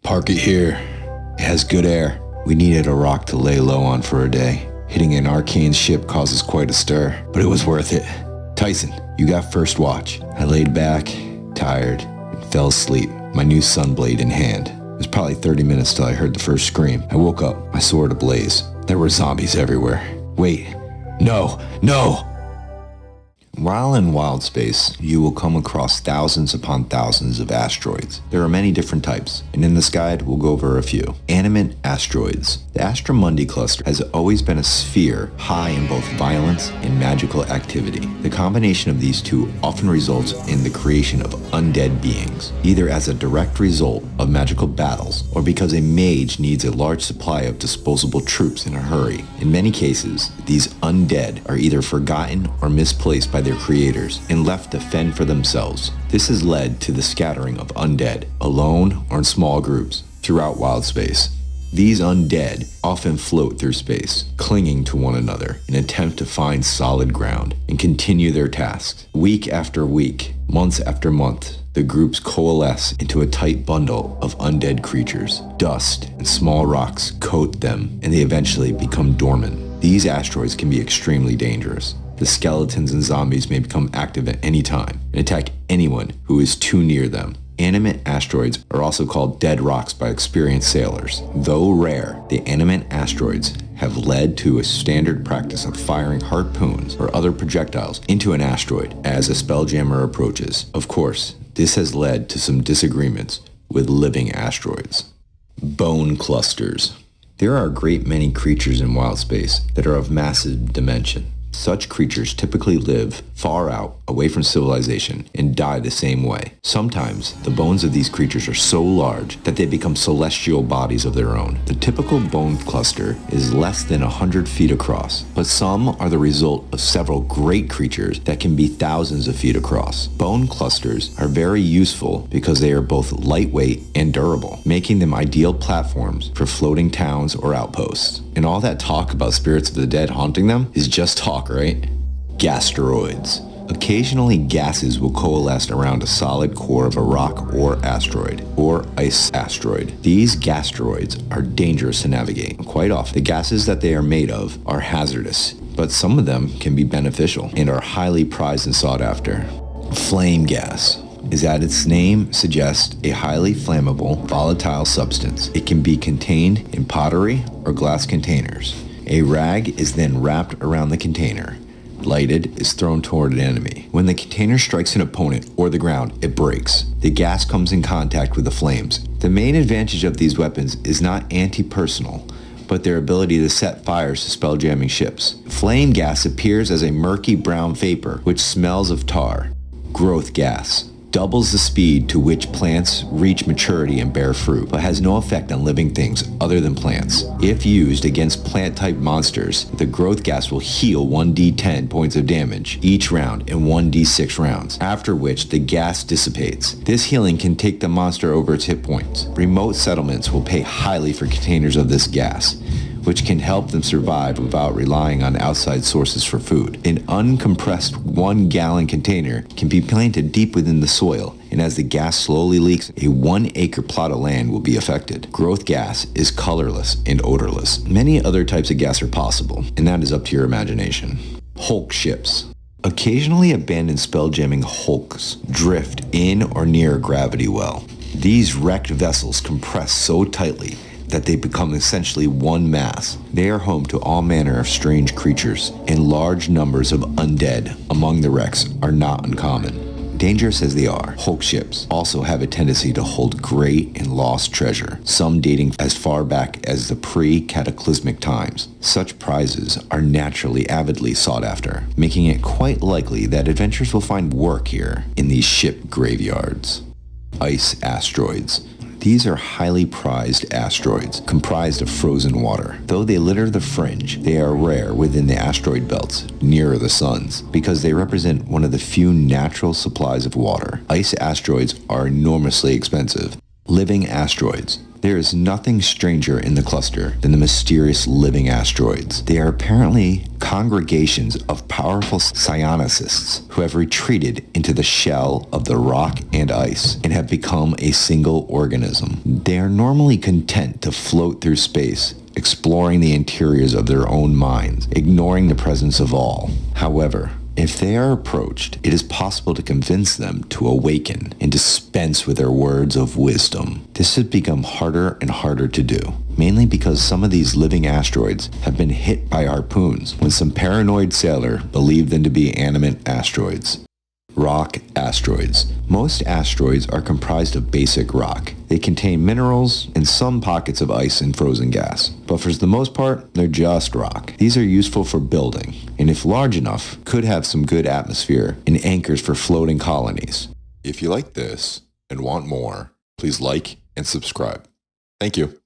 Park it here. It has good air. We needed a rock to lay low on for a day. Hitting an arcane ship causes quite a stir, but it was worth it. Tyson, you got first watch. I laid back, tired, and fell asleep, my new sunblade in hand. It was probably 30 minutes till I heard the first scream. I woke up, my sword ablaze. There were zombies everywhere. Wait, no! While in Wildspace, you will come across thousands upon thousands of asteroids. There are many different types, and in this guide, we'll go over a few. Animate asteroids. The Astromundi cluster has always been a sphere high in both violence and magical activity. The combination of these two often results in the creation of undead beings, either as a direct result of magical battles, or because a mage needs a large supply of disposable troops in a hurry. In many cases, these undead are either forgotten or misplaced by their creators and left to fend for themselves. This has led to the scattering of undead, alone or in small groups, throughout Wildspace. These undead often float through space, clinging to one another in an attempt to find solid ground and continue their tasks. Week after week, months after month, the groups coalesce into a tight bundle of undead creatures. Dust and small rocks coat them, and they eventually become dormant. These asteroids can be extremely dangerous. The skeletons and zombies may become active at any time and attack anyone who is too near them. Animate asteroids are also called dead rocks by experienced sailors. Though rare, the animate asteroids have led to a standard practice of firing harpoons or other projectiles into an asteroid as a Spelljammer approaches. Of course, this has led to some disagreements with living asteroids. Bone clusters. There are a great many creatures in Wildspace that are of massive dimension. Such creatures typically live far out, away from civilization, and die the same way. Sometimes, the bones of these creatures are so large that they become celestial bodies of their own. The typical bone cluster is less than 100 feet across, but some are the result of several great creatures that can be thousands of feet across. Bone clusters are very useful because they are both lightweight and durable, making them ideal platforms for floating towns or outposts. And all that talk about spirits of the dead haunting them is just talk, right? Asteroids. Occasionally, gases will coalesce around a solid core of a rock or asteroid, or ice asteroid. These gasteroids are dangerous to navigate. Quite often, the gases that they are made of are hazardous, but some of them can be beneficial and are highly prized and sought after. Flame gas is, as its name suggests, a highly flammable, volatile substance. It can be contained in pottery or glass containers. A rag is then wrapped around the container. Lighted, is thrown toward an enemy. When the container strikes an opponent or the ground, it breaks. The gas comes in contact with the flames. The main advantage of these weapons is not anti-personal, but their ability to set fires to spelljamming ships. Flame gas appears as a murky brown vapor which smells of tar. Growth gas doubles the speed to which plants reach maturity and bear fruit, but has no effect on living things other than plants. If used against plant-type monsters, the growth gas will heal 1d10 points of damage each round in 1d6 rounds, after which the gas dissipates. This healing can take the monster over its hit points. Remote settlements will pay highly for containers of this gas, which can help them survive without relying on outside sources for food. An uncompressed 1-gallon container can be planted deep within the soil, and as the gas slowly leaks, a 1-acre plot of land will be affected. Growth gas is colorless and odorless. Many other types of gas are possible, and that is up to your imagination. Hulk ships. Occasionally abandoned spelljamming hulks drift in or near a gravity well. These wrecked vessels compress so tightly that they become essentially one mass. They are home to all manner of strange creatures, and large numbers of undead among the wrecks are not uncommon. Dangerous as they are, hulk ships also have a tendency to hold great and lost treasure, some dating as far back as the pre-cataclysmic times. Such prizes are naturally avidly sought after, making it quite likely that adventurers will find work here in these ship graveyards. Ice asteroids. These are highly prized asteroids comprised of frozen water. Though they litter the fringe, they are rare within the asteroid belts nearer the suns because they represent one of the few natural supplies of water. Ice asteroids are enormously expensive. Living asteroids. There is nothing stranger in the cluster than the mysterious living asteroids. They are apparently congregations of powerful psionicists who have retreated into the shell of the rock and ice and have become a single organism. They are normally content to float through space, exploring the interiors of their own minds, ignoring the presence of all. However, if they are approached, it is possible to convince them to awaken and dispense with their words of wisdom. This has become harder and harder to do, mainly because some of these living asteroids have been hit by harpoons when some paranoid sailor believed them to be animate asteroids. Rock asteroids. Most asteroids are comprised of basic rock. They contain minerals and some pockets of ice and frozen gas, but for the most part, they're just rock. These are useful for building, and if large enough, could have some good atmosphere and anchors for floating colonies. If you like this and want more, please like and subscribe. Thank you.